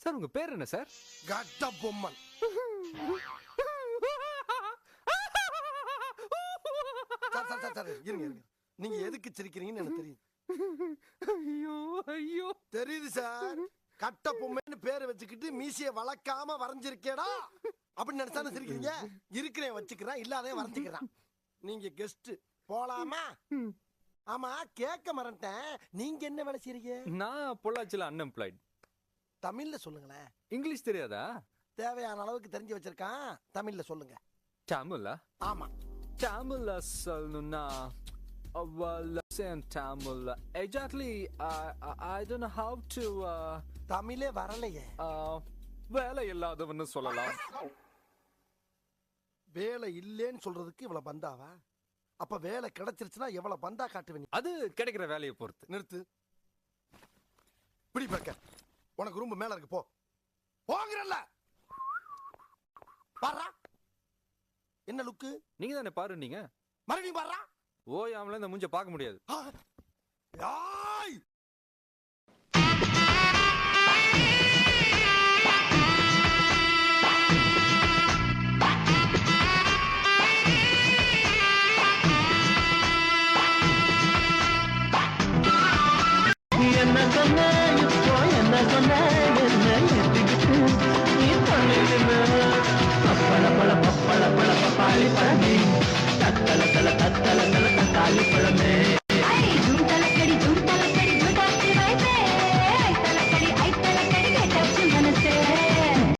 Sir உங்க பேர் என்ன சார்? கட்ட பொம்மன். சார் இருங்க. நீங்க எதுக்கு சிரிக்கிறீங்கன்னு எனக்கு தெரியும். ஐயோ ஐயோ தெரியுது சார். கட்ட பொம்மைன்னு பேரை வச்சுக்கிட்டு மீசைய வளர்க்காம வரைஞ்சிருக்கேடா அப்படின்னு நினைச்சானு சிரிக்கிறீங்க. இருக்கிறேன் வச்சுக்கிறேன், இல்லாதே வரைஞ்சுக்கிறேன். நீங்க கெஸ்ட் போலாமா? ஆமா கேட்க மறந்துட்டேன். நீங்க என்ன வேலை செய்றீங்க? நான் பொள்ளாச்சியில் அன்எம்ப்ளாய்டு. தமிழ்ல சொல்லுங்களேன். இங்கிலீஷ் தெரியாதா? தேவையான அளவுக்கு தெரிஞ்சு வச்சிருக்கான். தமிழ்ல சொல்லுங்க. தமிழா? ஆமா. தமிழ்ல சொல்லணும்னா தமிழ்ல exactly I don't know how to தமிழே வரலையே. வேலை இல்லாதவன்னு சொல்லலாம். வேலை இல்லேன்னு சொல்றதுக்கு இவ்வளவு பந்தாவா? அப்ப வேலை கிடைச்சிருச்சுன்னா எவ்வளவு பந்தா காட்டுவீங்க? அது கிடைக்கிற வேலையை பொறுத்து. நிறுத்து. பிடி பக்க. உனக்கு ரூம் மேல இருக்கு, போ. போங்கறல்ல. பாறா. என்ன லுக்கு? நீங்க தானே பாரு. நீங்க மறுபடியும் பாறா. ஓயாமல இந்த மூஞ்ச பார்க்க முடியாது.